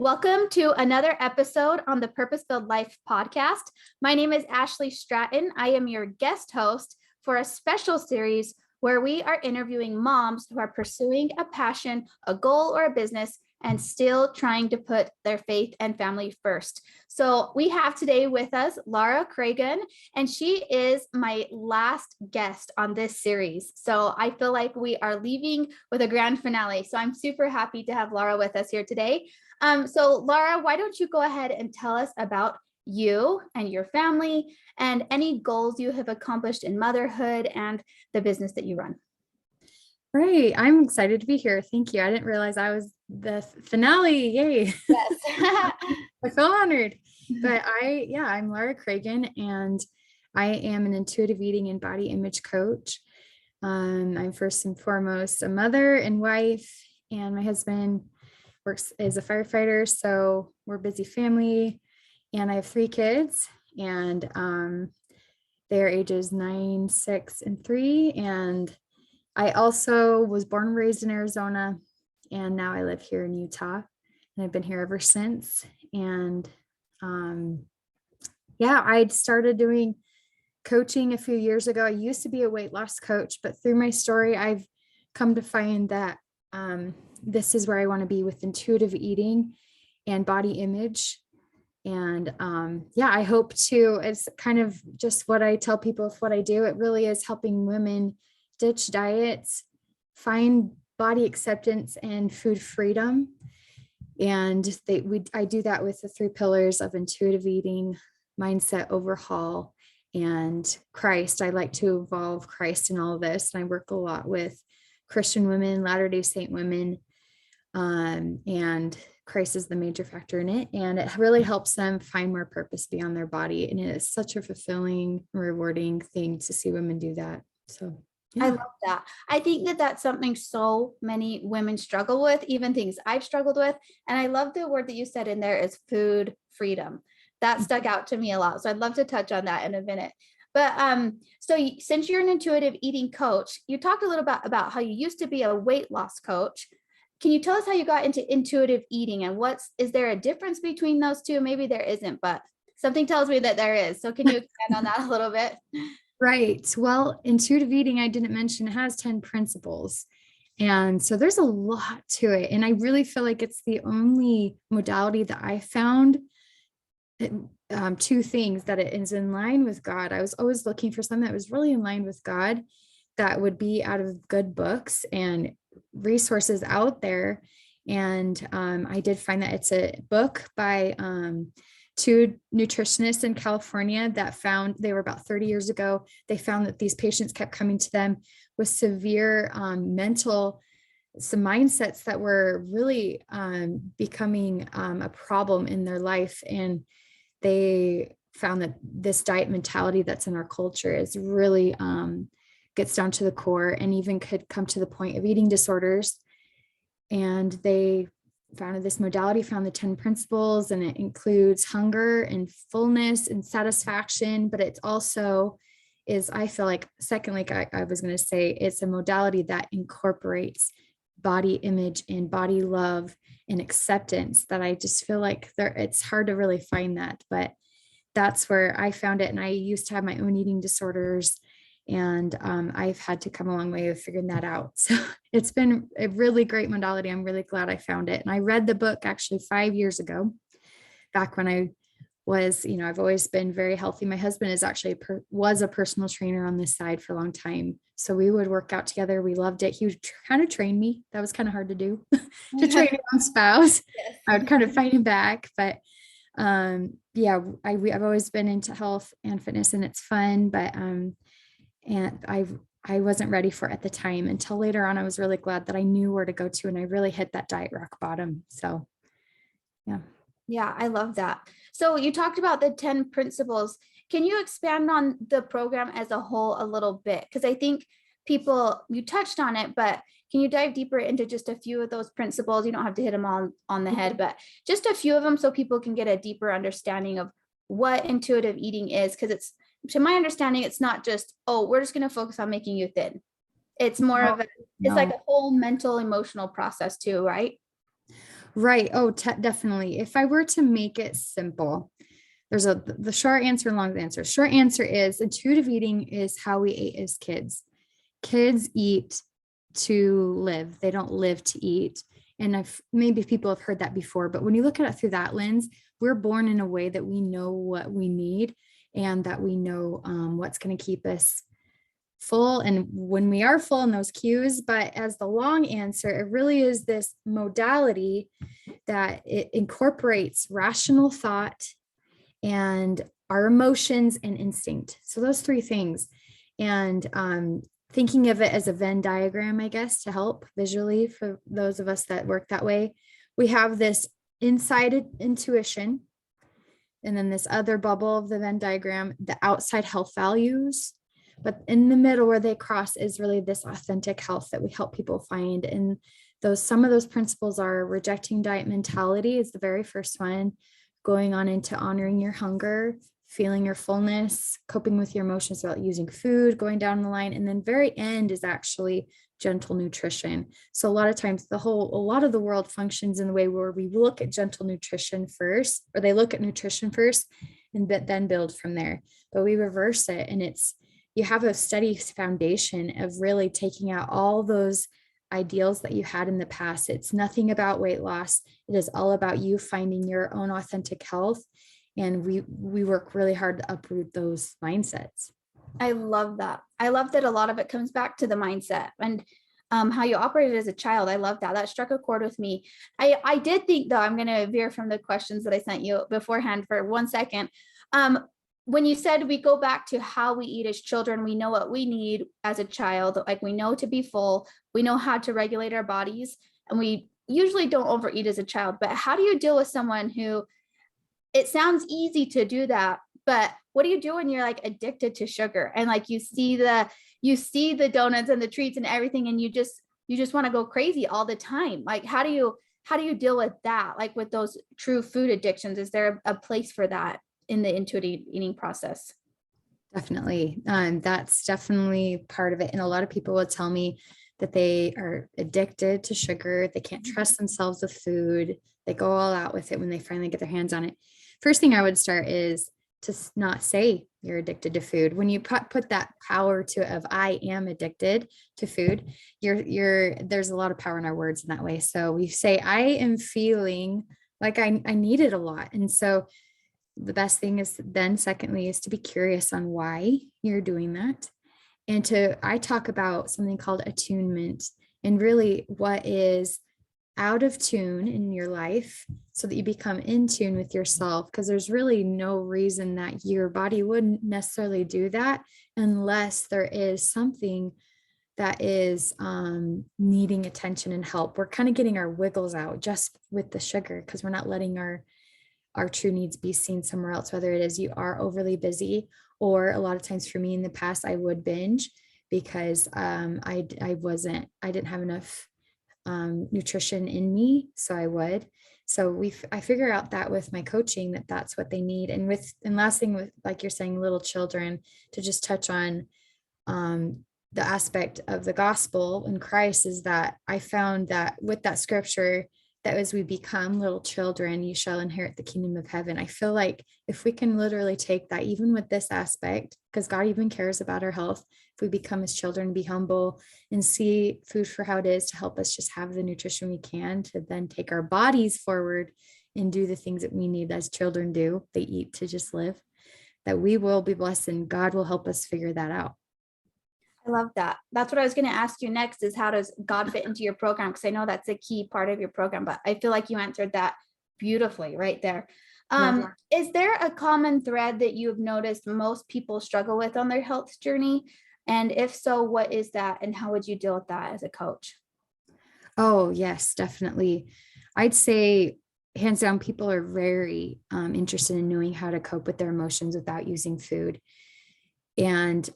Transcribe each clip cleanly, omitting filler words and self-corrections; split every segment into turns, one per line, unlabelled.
Welcome to another episode on the Purpose Filled Life podcast. My name is Ashley Stratton. I am your guest host for a special series where we are interviewing moms who are pursuing a passion, a goal, or a business, and still trying to put their faith and family first. So we have today with us Laura Cragun, and she is my last guest on this series. So I feel like we are leaving with a grand finale. So I'm super happy to have Laura with us here today. So Laura, why don't you go ahead and tell us about you and your family and any goals you have accomplished in motherhood and the business that you run.
Great. I'm excited to be here. Thank you. I didn't realize I was the finale. Yay.
Yes.
I feel honored. But I'm Laura Cragun, and I am an intuitive eating and body image coach. I'm first and foremost a mother and wife, and my husband works as a firefighter. So we're a busy family, and I have 3 kids, and they're ages 9, 6, and 3. And I also was born and raised in Arizona, and now I live here in Utah, and I've been here ever since. And I started doing coaching a few years ago. I used to be a weight loss coach, but through my story, I've come to find that this is where I want to be with intuitive eating and body image. And I hope to, it's kind of just what I tell people with what I do. It really is helping women ditch diets, find body acceptance and food freedom. And I do that with the 3 pillars of intuitive eating, mindset overhaul, and Christ. I like to evolve Christ in all of this. And I work a lot with Christian women, Latter-day Saint women, and Christ is the major factor in it. And it really helps them find more purpose beyond their body. And it is such a fulfilling, rewarding thing to see women do that. So yeah.
I love that. I think that that's something so many women struggle with, even things I've struggled with. And I love the word that you said in there is food freedom. That stuck out to me a lot. So I'd love to touch on that in a minute. But since you're an intuitive eating coach, you talked a little bit about how you used to be a weight loss coach. Can you tell us how you got into intuitive eating, and is there a difference between those two? Maybe there isn't, but something tells me that there is. So can you expand on that a little bit?
Right. Well, intuitive eating, I didn't mention, has 10 principles. And so there's a lot to it. And I really feel like it's the only modality that I found 2 things: that it is in line with God. I was always looking for something that was really in line with God, that would be out of good books and resources out there. And I did find that it's a book by 2 nutritionists in California that found, they were about 30 years ago, they found that these patients kept coming to them with severe some mindsets that were really becoming a problem in their life. And they found that this diet mentality that's in our culture is really gets down to the core, and even could come to the point of eating disorders. And they founded this modality, found the 10 principles, and it includes hunger and fullness and satisfaction. But it's also is, I feel like, second, like I was going to say, it's a modality that incorporates body image and body love and acceptance, that I just feel like it's hard to really find that, but that's where I found it. And I used to have my own eating disorders, and I've had to come a long way of figuring that out. So it's been a really great modality. I'm really glad I found it. And I read the book actually 5 years ago, back when I was, I've always been very healthy. My husband is actually was a personal trainer on this side for a long time. So we would work out together. We loved it. He would kind of train me. That was kind of hard to do, to train your own spouse. Yes. I would kind of fight him back, but I've always been into health and fitness, and it's fun, but and I wasn't ready for it at the time. Until later on, I was really glad that I knew where to go to, and I really hit that diet rock bottom. So yeah.
Yeah, I love that. So you talked about the 10 principles. Can you expand on the program as a whole a little bit? Because I think you touched on it, but can you dive deeper into just a few of those principles? You don't have to hit them all on the head, but just a few of them so people can get a deeper understanding of what intuitive eating is. Because to my understanding, it's not just, we're just going to focus on making you thin. It's more of it's like a whole mental, emotional process too, right?
Right. Oh, definitely. If I were to make it simple, there's the short answer and long answer. Short answer is intuitive eating is how we ate as kids. Kids eat to live. They don't live to eat. And maybe people have heard that before, but when you look at it through that lens, we're born in a way that we know what we need and that we know what's going to keep us full and when we are full in those cues. But as the long answer, it really is this modality that it incorporates rational thought and our emotions and instinct. So those three things. And thinking of it as a Venn diagram, I guess, to help visually for those of us that work that way, we have this inside intuition. And then this other bubble of the Venn diagram, the outside health values. But in the middle where they cross is really this authentic health that we help people find. And some of those principles are rejecting diet mentality is the very first one, going on into honoring your hunger, feeling your fullness, coping with your emotions without using food, going down the line. And then very end is actually gentle nutrition. So a lot of times a lot of the world functions in the way where we look at gentle nutrition first, or they look at nutrition first and then build from there. But we reverse it, and you have a steady foundation of really taking out all those ideals that you had in the past. It's nothing about weight loss. It is all about you finding your own authentic health. And we work really hard to uproot those mindsets.
I love that. I love that a lot of it comes back to the mindset and how you operated as a child. I love that. That struck a chord with me. I did think, though, I'm going to veer from the questions that I sent you beforehand for 1 second. When you said we go back to how we eat as children, we know what we need as a child. Like, we know to be full, we know how to regulate our bodies, and we usually don't overeat as a child. But how do you deal with someone who, it sounds easy to do that, but what do you do when you're like addicted to sugar and like you see the donuts and the treats and everything, and you just want to go crazy all the time? Like, how do you deal with that? Like, with those true food addictions, is there a place for that in the intuitive eating process?
Definitely. That's definitely part of it. And a lot of people will tell me that they are addicted to sugar. They can't trust themselves with food. They go all out with it when they finally get their hands on it. First thing I would start is to not say you're addicted to food. When you put that power to of I am addicted to food, there's a lot of power in our words in that way. So we say I am feeling like I need it a lot. And so the best thing is then secondly is to be curious on why you're doing that. And I talk about something called attunement, and really what is out of tune in your life so that you become in tune with yourself, because there's really no reason that your body wouldn't necessarily do that unless there is something that is needing attention and help. We're kind of getting our wiggles out just with the sugar because we're not letting our true needs be seen somewhere else, whether it is you are overly busy, or a lot of times for me in the past, I would binge because I didn't have enough nutrition in me. So I figure out that with my coaching, that's what they need. And last thing, with, like you're saying, little children, to just touch on the aspect of the gospel in Christ, is that I found that with that scripture, that as we become little children, you shall inherit the kingdom of heaven. I feel like if we can literally take that, even with this aspect, because God even cares about our health, if we become his children, be humble and see food for how it is, to help us just have the nutrition we can to then take our bodies forward and do the things that we need as children do. They eat to just live, that we will be blessed, and God will help us figure that out.
I love that. That's what I was going to ask you next, is how does God fit into your program? Because I know that's a key part of your program, but I feel like you answered that beautifully right there. Is there a common thread that you've noticed most people struggle with on their health journey? And if so, what is that? And how would you deal with that as a coach?
Oh, yes, definitely. I'd say hands down, people are very interested in knowing how to cope with their emotions without using food. And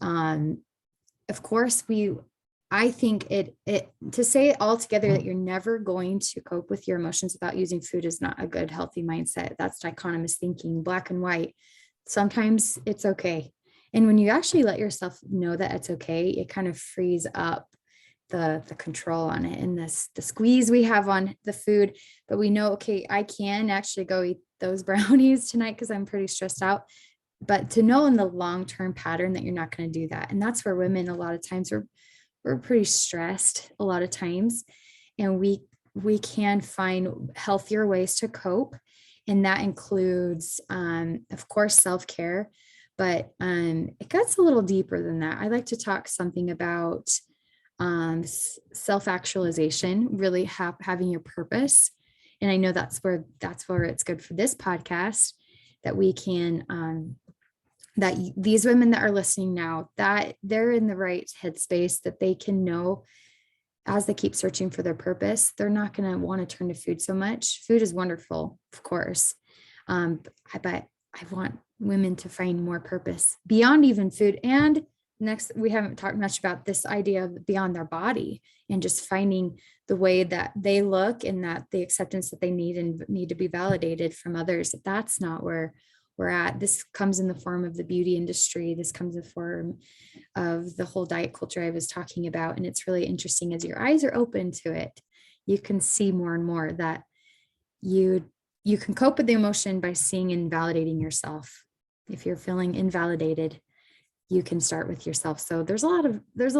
of course, I think it to say it all together that you're never going to cope with your emotions without using food is not a good, healthy mindset. That's dichotomous thinking, black and white. Sometimes it's okay. And when you actually let yourself know that it's okay, it kind of frees up the control on it and the squeeze we have on the food. But we know, okay, I can actually go eat those brownies tonight because I'm pretty stressed out. But to know in the long-term pattern that you're not going to do that. And that's where women, a lot of times, we're pretty stressed a lot of times. And we can find healthier ways to cope. And that includes, of course, self-care, but it gets a little deeper than that. I like to talk something about self-actualization, really having your purpose. And I know that's where it's good for this podcast, that we can, that these women that are listening now, that they're in the right headspace, that they can know as they keep searching for their purpose, they're not going to want to turn to food so much. Food is wonderful, of course. But I want women to find more purpose beyond even food. And next, we haven't talked much about this idea of beyond their body and just finding the way that they look and that the acceptance that they need and need to be validated from others. That's not where we're at. This comes in the form of the beauty industry. This comes in the form of the whole diet culture I was talking about. And it's really interesting as your eyes are open to it, you can see more and more that you can cope with the emotion by seeing and validating yourself. If you're feeling invalidated, you can start with yourself. So there's a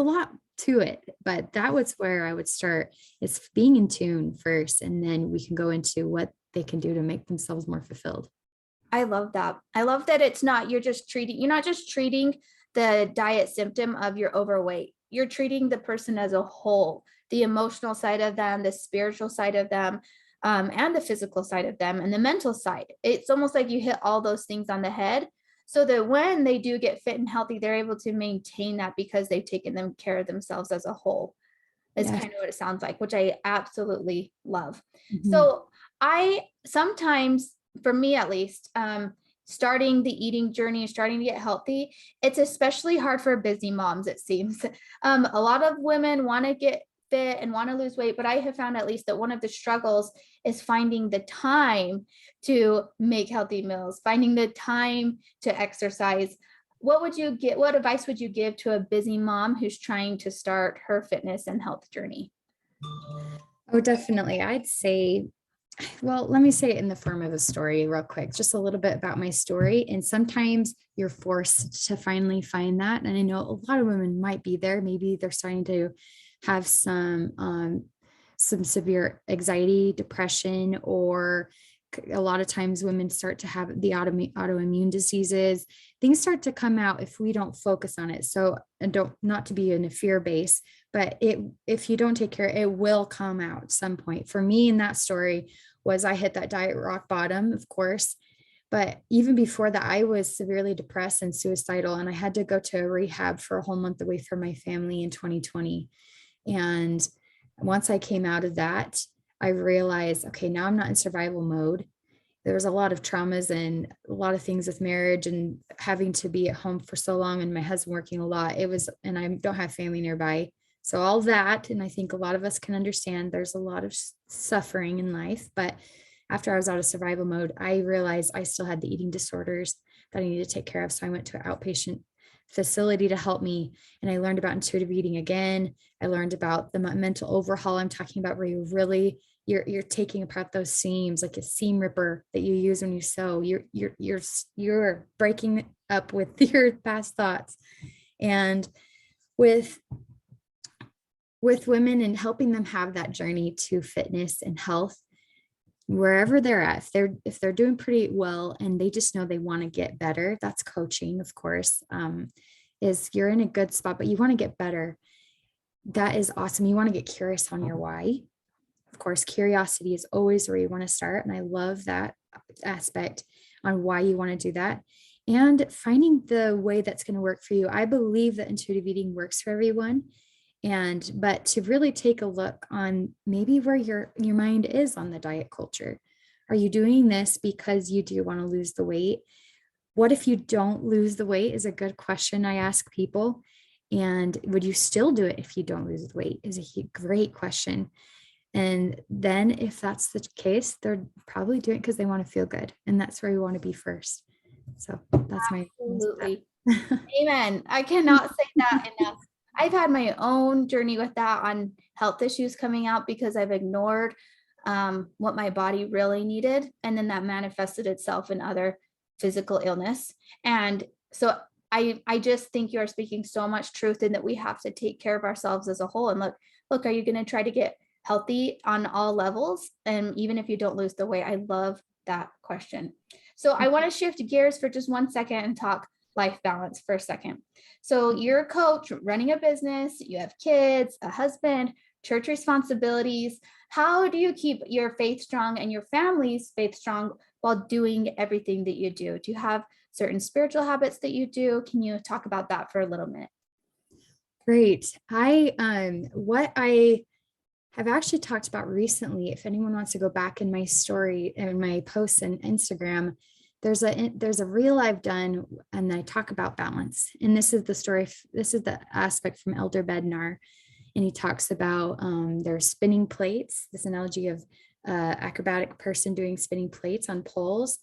lot to it, but that was where I would start, is being in tune first. And then we can go into what they can do to make themselves more fulfilled.
I love that. I love that you're not just treating the diet symptom of your overweight. You're treating the person as a whole, the emotional side of them, the spiritual side of them, and the physical side of them, and the mental side. It's almost like you hit all those things on the head, so that when they do get fit and healthy, they're able to maintain that because they've taken care of themselves as a whole. Is kind of what it sounds like, which I absolutely love. Mm-hmm. So I sometimes, for me at least, starting the eating journey, starting to get healthy, it's especially hard for busy moms, it seems. A lot of women want to get fit and want to lose weight, but I have found at least that one of the struggles is finding the time to make healthy meals, finding the time to exercise. What advice would you give to a busy mom who's trying to start her fitness and health journey?
Oh, definitely. I'd say, well, let me say it in the form of a story real quick, just a little bit about my story. And sometimes you're forced to finally find that. And I know a lot of women might be there. Maybe they're starting to have some severe anxiety, depression, or a lot of times women start to have the autoimmune diseases. Things start to come out if we don't focus on it. So, and not to be in a fear base, but if you don't take care, it will come out at some point. For me, in that story, was I hit that diet rock bottom, of course. But even before that, I was severely depressed and suicidal, and I had to go to a rehab for a whole month away from my family in 2020. And once I came out of that, I realized, okay, now I'm not in survival mode. There was a lot of traumas and a lot of things with marriage and having to be at home for so long, and my husband working a lot. And I don't have family nearby. So all that, and I think a lot of us can understand there's a lot of suffering in life. But after I was out of survival mode, I realized I still had the eating disorders that I needed to take care of. So I went to an outpatient facility to help me. And I learned about intuitive eating again. I learned about the mental overhaul I'm talking about, where you're taking apart those seams, like a seam ripper that you use when you sew. You're breaking up with your past thoughts. And with women and helping them have that journey to fitness and health, wherever they're at, if they're doing pretty well and they just know they want to get better, that's coaching, of course, is you're in a good spot, but you want to get better. That is awesome. You want to get curious on your why. Of course, curiosity is always where you want to start. And I love that aspect on why you want to do that, and finding the way that's going to work for you. I believe that intuitive eating works for everyone. But to really take a look on maybe where your mind is on the diet culture. Are you doing this because you do want to lose the weight? What if you don't lose the weight is a good question I ask people. And would you still do it if you don't lose the weight is a great question. And then if that's the case, they're probably doing it because they want to feel good. And that's where you want to be first. So that's my
absolutely. Amen. I cannot say that enough. I've had my own journey with that on health issues coming out because I've ignored what my body really needed. And then that manifested itself in other physical illness. And so I just think you're speaking so much truth in that we have to take care of ourselves as a whole. And look, are you going to try to get healthy on all levels? And even if you don't lose the weight, I love that question. So I want to shift gears for just 1 second and talk life balance for a second. So you're a coach running a business, you have kids, a husband, church responsibilities. How do you keep your faith strong and your family's faith strong while doing everything that you do? Do you have certain spiritual habits that you do? Can you talk about that for a little minute?
Great. What I have actually talked about recently, if anyone wants to go back in my story and my posts and Instagram, there's a reel I've done and I talk about balance. And this is the story. This is the aspect from Elder Bednar. And he talks about there's spinning plates, this analogy of acrobatic person doing spinning plates on poles.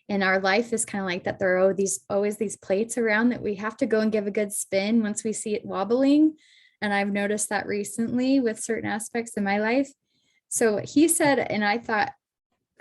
And our life is kind of like that. There are always these plates around that we have to go and give a good spin once we see it wobbling. And I've noticed that recently with certain aspects in my life. So he said, and I thought,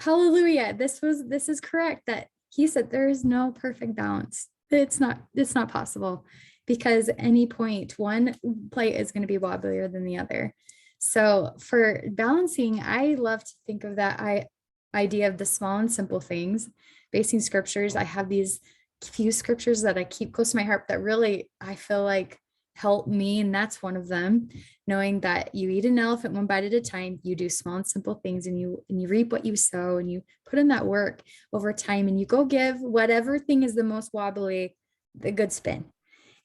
hallelujah, this is correct, that he said there is no perfect balance. It's not possible, because at any point one plate is going to be wobblier than the other. So for balancing, I love to think of that idea of the small and simple things, basing scriptures. I have these few scriptures that I keep close to my heart that really, I feel like, help me. And that's one of them, knowing that you eat an elephant one bite at a time. You do small and simple things, and you reap what you sow, and you put in that work over time, and you go give whatever thing is the most wobbly the good spin.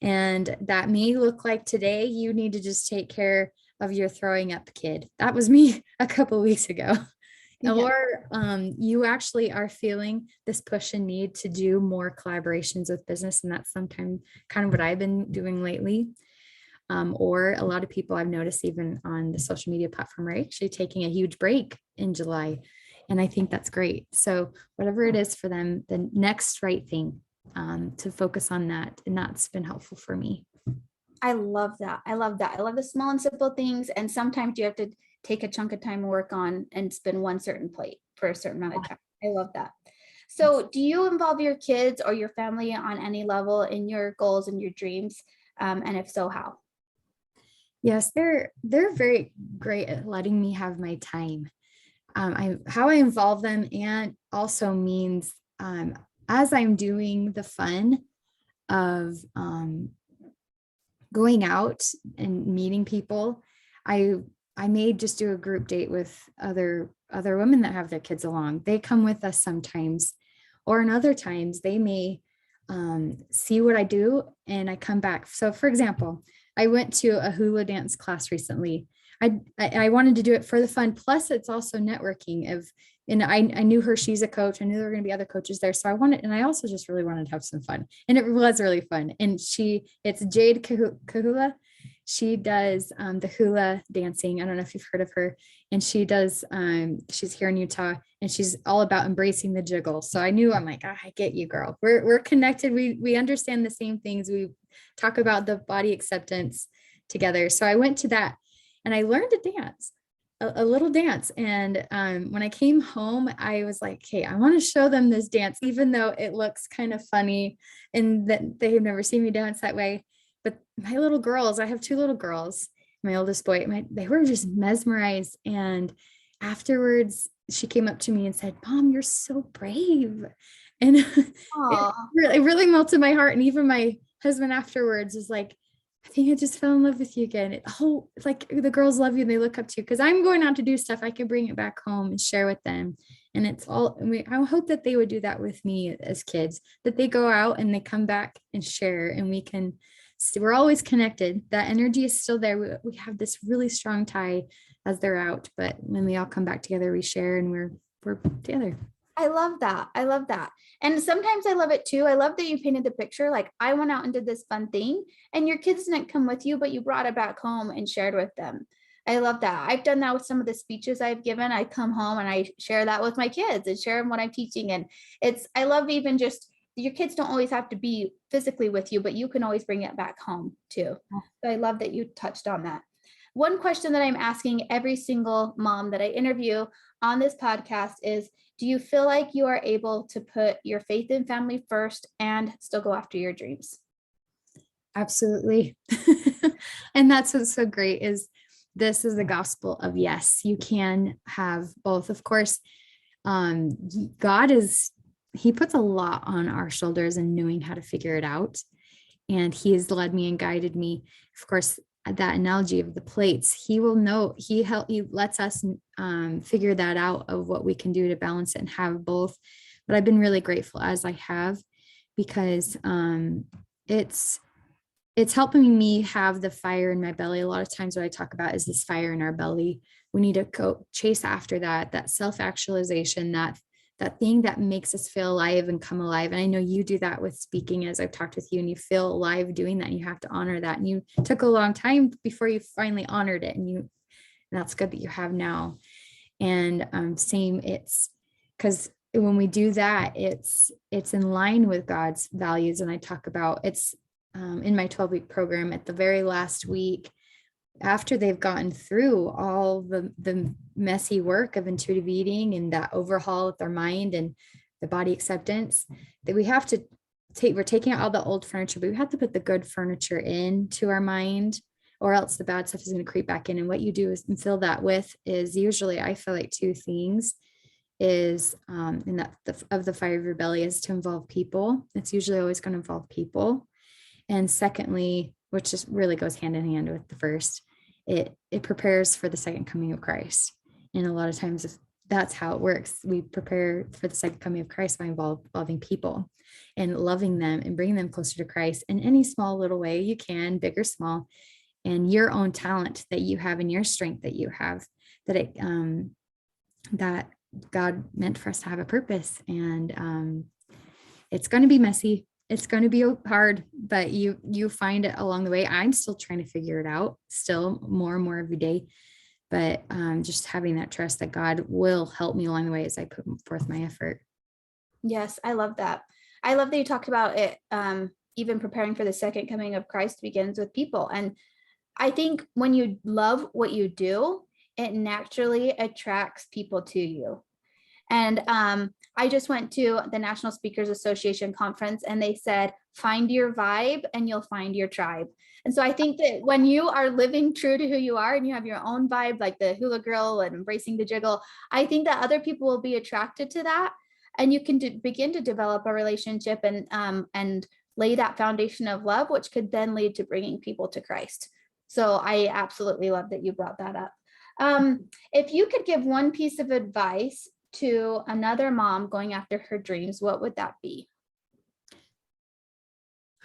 And that may look like today you need to just take care of your throwing up kid. That was me a couple of weeks ago. Yeah. Or you actually are feeling this push and need to do more collaborations with business. And that's sometimes kind of what I've been doing lately. Or a lot of people I've noticed even on the social media platform are actually taking a huge break in July. And I think that's great. So whatever it is for them, the next right thing, to focus on that. And that's been helpful for me.
I love that. I love the small and simple things. And sometimes you have to take a chunk of time to work on and spin one certain plate for a certain amount of time. I love that. So do you involve your kids or your family on any level in your goals and your dreams? And if so, how?
Yes, they're very great at letting me have my time. How I involve them, and also means as I'm doing the fun of going out and meeting people, I may just do a group date with other women that have their kids along. They come with us sometimes, or in other times they may see what I do and I come back. So for example, I went to a hula dance class recently. I wanted to do it for the fun. Plus it's also networking and I knew her, she's a coach. I knew there were going to be other coaches there. So and I also just really wanted to have some fun, and it was really fun. And it's Jade Kahula. She does the hula dancing. I don't know if you've heard of her, and she does, she's here in Utah, and she's all about embracing the jiggle. So I knew, I'm like, I get you, girl. We're connected. We understand the same things. We talk about the body acceptance together. So I went to that and I learned to dance, a little dance. And when I came home, I was like, hey, I want to show them this dance, even though it looks kind of funny and that they have never seen me dance that way. But my little girls, I have two little girls, my oldest boy, they were just mesmerized. And afterwards, she came up to me and said, Mom, you're so brave. And it really melted my heart. And even my husband afterwards was like, I think I just fell in love with you again. It's like the girls love you and they look up to you, because I'm going out to do stuff. I can bring it back home and share with them. And I hope that they would do that with me as kids, that they go out and they come back and share, and we're always connected. That energy is still there. We have this really strong tie as they're out, but when we all come back together, we share and we're together.
I love that. I love that. And sometimes I love it too. I love that you painted the picture. Like, I went out and did this fun thing and your kids didn't come with you, but you brought it back home and shared with them. I love that. I've done that with some of the speeches I've given. I come home and I share that with my kids and share them what I'm teaching. And I love even just your kids don't always have to be physically with you, but you can always bring it back home too. So I love that you touched on that. One question that I'm asking every single mom that I interview on this podcast is, do you feel like you are able to put your faith in family first and still go after your dreams?
Absolutely. And that's what's so great is this is the gospel of yes, you can have both. Of course, God he puts a lot on our shoulders and knowing how to figure it out. And he has led me and guided me. Of course, that analogy of the plates, he lets us figure that out of what we can do to balance it and have both. But I've been really grateful as I have, because it's helping me have the fire in my belly. A lot of times what I talk about is this fire in our belly. We need to go chase after that self-actualization, that thing that makes us feel alive and come alive. And I know you do that with speaking, as I've talked with you, and you feel alive doing that, and you have to honor that. And you took a long time before you finally honored it. And that's good that you have now. And same, it's because when we do that, it's in line with God's values. And I talk about it's in my 12-week program at the very last week, after they've gotten through all the messy work of intuitive eating and that overhaul with their mind and the body acceptance, that we're taking out all the old furniture, but we have to put the good furniture into our mind, or else the bad stuff is going to creep back in. And what you do is fill that with is usually, I feel like, two things is, and that of the fire of your belly is to involve people. It's usually always going to involve people. And secondly, which just really goes hand in hand with the first, it prepares for the second coming of Christ. And a lot of times that's how it works. We prepare for the second coming of Christ by involving people and loving them and bringing them closer to Christ in any small little way you can, big or small, and your own talent that you have and your strength that you have, that God meant for us to have a purpose. And it's going to be messy. It's going to be hard, but you find it along the way. I'm still trying to figure it out, still more and more every day, but just having that trust that God will help me along the way as I put forth my effort.
Yes, I love that. I love that you talked about it. Even preparing for the second coming of Christ begins with people. And I think when you love what you do, it naturally attracts people to you. And I just went to the National Speakers Association conference, and they said, find your vibe and you'll find your tribe. And so I think that when you are living true to who you are and you have your own vibe, like the hula girl and embracing the jiggle, I think that other people will be attracted to that. And you can begin to develop a relationship and lay that foundation of love, which could then lead to bringing people to Christ. So I absolutely love that you brought that up. If you could give one piece of advice to another mom going after her dreams, what would that be?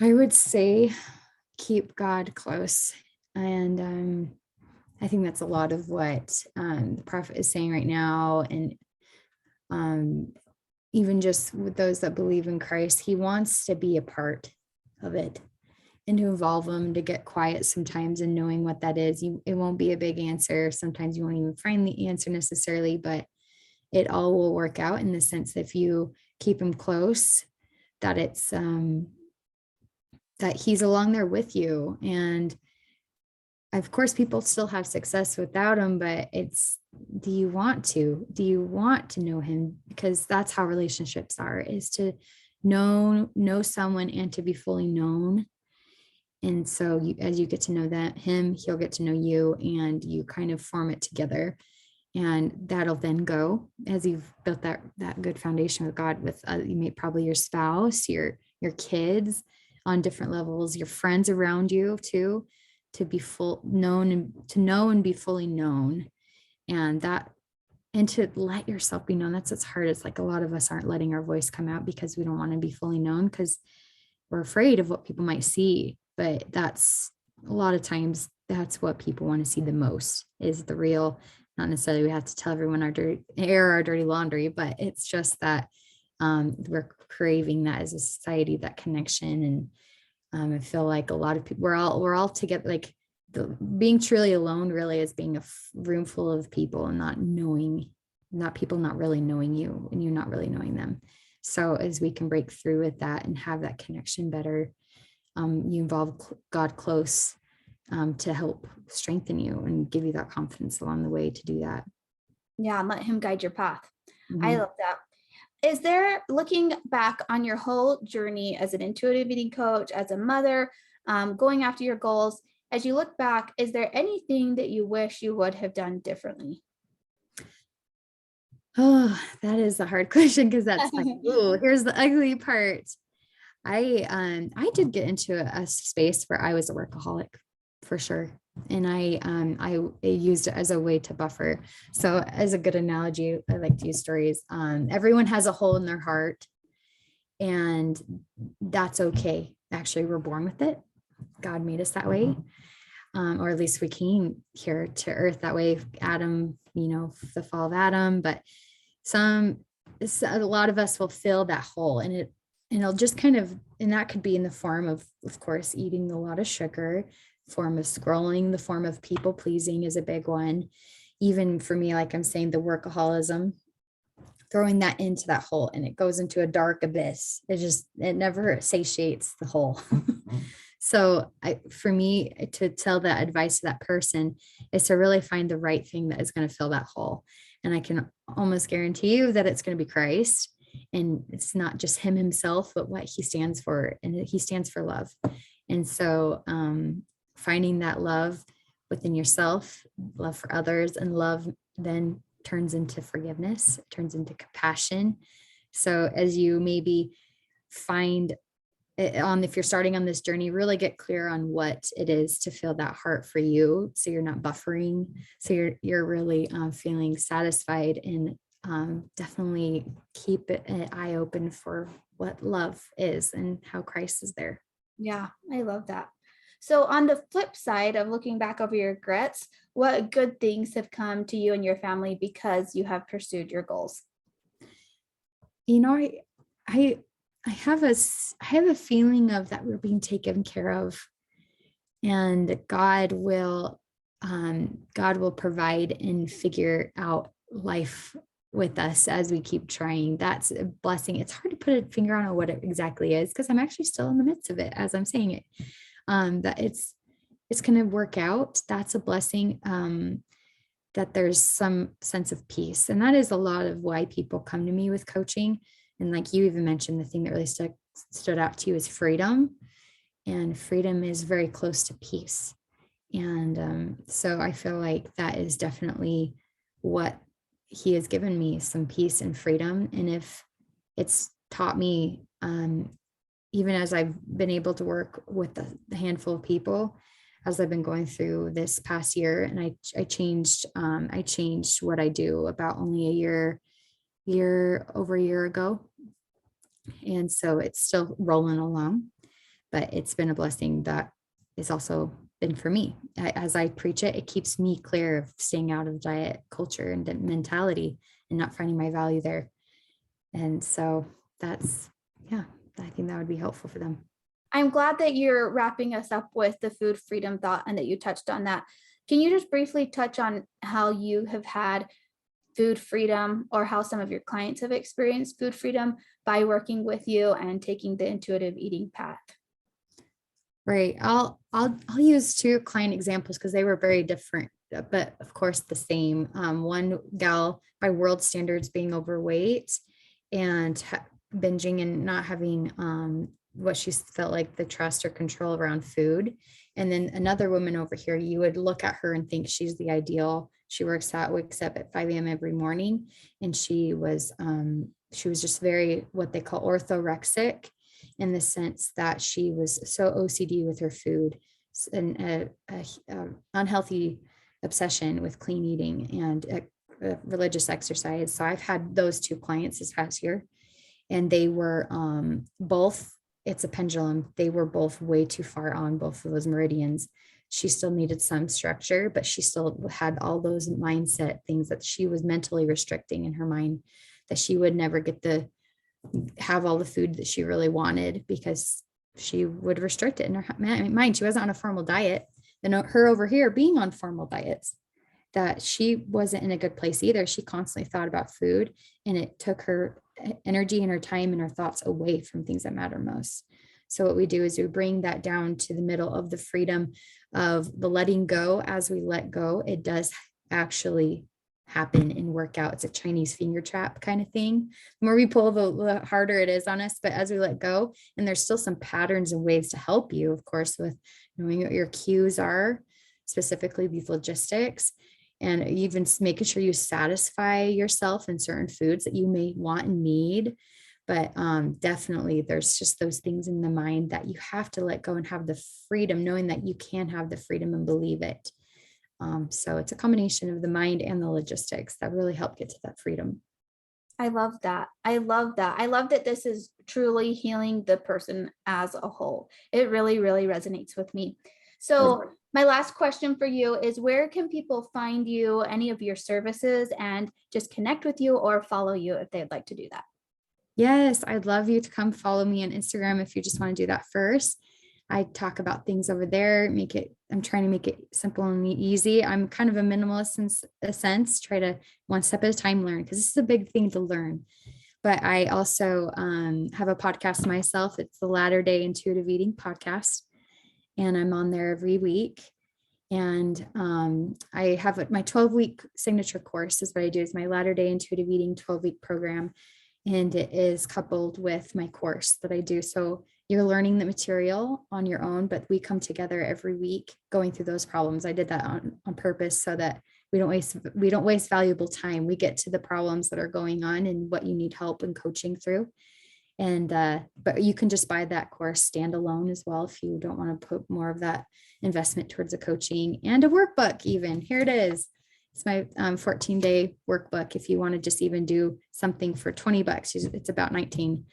I would say keep God close. And I think that's a lot of what the prophet is saying right now. And even just with those that believe in Christ, he wants to be a part of it and to involve them, to get quiet sometimes and knowing what that is. It won't be a big answer. Sometimes you won't even find the answer necessarily, but it all will work out in the sense that if you keep him close, that it's that he's along there with you. And of course, people still have success without him, but do you want to know him? Because that's how relationships are, is to know someone and to be fully known. And so as you get to know him, he'll get to know you, and you kind of form it together. And that'll then go, as you've built that good foundation with God, with you may probably your spouse, your kids on different levels, your friends around you too, to be known and to know and be fully known, and to let yourself be known. That's what's hard. It's like a lot of us aren't letting our voice come out because we don't want to be fully known, because we're afraid of what people might see. But that's a lot of times that's what people want to see the most, is the real. Not necessarily we have to tell everyone our dirty laundry, but it's just that we're craving that as a society, that connection. And I feel like a lot of people, we're all together. Like being truly alone really is being a room full of people and not people not really knowing you and you not really knowing them. So as we can break through with that and have that connection better, you involve God close to help strengthen you and give you that confidence along the way to do that.
Yeah, and let him guide your path. I
Mm-hmm.
love that. Is there, looking back on your whole journey as an intuitive eating coach, as a mother, going after your goals, as you look back, is there anything that you wish you would have done differently?
Oh, that is a hard question, because that's like, oh, here's the ugly part. I did get into a space where I was a workaholic for sure. And I used it as a way to buffer. So as a good analogy, I like to use stories. Everyone has a hole in their heart, and that's okay. Actually, we're born with it. God made us that way. Or at least we came here to earth that way. Adam, the fall of Adam, but a lot of us will fill that hole, and it'll just kind of, and that could be in the form of course, eating a lot of sugar, form of scrolling, the form of people pleasing is a big one. Even for me, like I'm saying, the workaholism, throwing that into that hole, and it goes into a dark abyss. It never satiates the hole. So for me to tell that advice to that person is to really find the right thing that is going to fill that hole. And I can almost guarantee you that it's going to be Christ. And it's not just him himself, but what he stands for. And he stands for love. And so finding that love within yourself, love for others, and love then turns into forgiveness, turns into compassion. So as you maybe find if you're starting on this journey, really get clear on what it is to fill that heart for you, so you're not buffering, so you're really feeling satisfied, and definitely keep an eye open for what love is and how Christ is there.
Yeah, I love that. So on the flip side of looking back over your regrets, what good things have come to you and your family because you have pursued your goals?
I have a feeling of that we're being taken care of, and God will provide and figure out life with us as we keep trying. That's a blessing. It's hard to put a finger on what it exactly is, because I'm actually still in the midst of it as I'm saying it. That it's going to work out. That's a blessing. That there's some sense of peace, and that is a lot of why people come to me with coaching. And like you even mentioned, the thing that really stood out to you is freedom, and freedom is very close to peace. And so I feel like that is definitely what he has given me, some peace and freedom. And if it's taught me, even as I've been able to work with the handful of people, as I've been going through this past year, and I changed what I do about only over a year ago. And so it's still rolling along, but it's been a blessing that is also been for me. As I preach it, it keeps me clear of staying out of diet culture and mentality and not finding my value there. And so that's, yeah, I think that would be helpful for them.
I'm glad that you're wrapping us up with the food freedom thought and that you touched on that. Can you just briefly touch on how you have had food freedom, or how some of your clients have experienced food freedom by working with you and taking the intuitive eating path?
Right. I'll use two client examples because they were very different, but of course the same. One gal, by world standards, being overweight and binging and not having what she felt like the trust or control around food. And then another woman over here, you would look at her and think she's the ideal. She wakes up at 5 a.m. every morning, and she was just very, what they call orthorexic, in the sense that she was so OCD with her food, and a unhealthy obsession with clean eating and a religious exercise. So I've had those two clients this past year, and they were both, it's a pendulum. They were both way too far on both of those meridians. She still needed some structure, but she still had all those mindset things that she was mentally restricting in her mind, that she would never get to have all the food that she really wanted, because she would restrict it in her mind. She wasn't on a formal diet. And her over here being on formal diets, that she wasn't in a good place either. She constantly thought about food, and it took her energy and our time and our thoughts away from things that matter most. So what we do is we bring that down to the middle of the freedom of the letting go. As we let go, it does actually happen and work out. It's a Chinese finger trap kind of thing. The more we pull, the harder it is on us. But as we let go, and there's still some patterns and ways to help you, of course, with knowing what your cues are, specifically these logistics, and even making sure you satisfy yourself in certain foods that you may want and need. But definitely there's just those things in the mind that you have to let go and have the freedom, knowing that you can have the freedom and believe it. So it's a combination of the mind and the logistics that really help get to that freedom.
I love that. I love that. I love that this is truly healing the person as a whole. It really, really resonates with me. So my last question for you is, where can people find you, any of your services, and just connect with you or follow you if they'd like to do that?
Yes, I'd love you to come follow me on Instagram if you just want to do that first. I talk about things over there, I'm trying to make it simple and easy. I'm kind of a minimalist in a sense, try to one step at a time learn, because this is a big thing to learn. But I also have a podcast myself. It's the Latter Day Intuitive Eating Podcast, and I'm on there every week. And I have my 12-week signature course is what I do, is my Latter Day Intuitive Eating 12-week program. And it is coupled with my course that I do. So you're learning the material on your own, but we come together every week going through those problems. I did that on purpose so that we don't waste valuable time. We get to the problems that are going on and what you need help and coaching through. And but you can just buy that course standalone as well if you don't want to put more of that investment towards a coaching and a workbook. Even here it is. It's my 14-day workbook. If you want to just even do something for $20, it's about 19.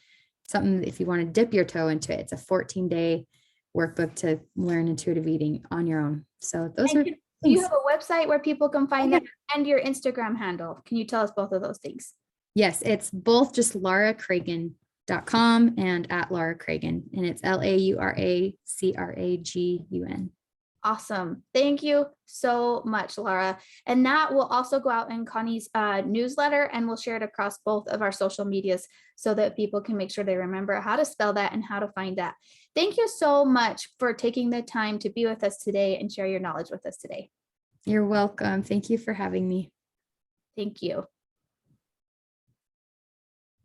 Something if you want to dip your toe into it, it's a 14-day workbook to learn intuitive eating on your own. So those are.
Do you have a website where people can find that, and your Instagram handle? Can you tell us both of those things?
Yes, it's both just lauracragun.com and at Laura Cragun, and it's LauraCragun.
Awesome. Thank you so much, Laura. And that will also go out in Connie's newsletter, and we'll share it across both of our social medias so that people can make sure they remember how to spell that and how to find that. Thank you so much for taking the time to be with us today and share your knowledge with us today.
You're welcome. Thank you for having me.
Thank you.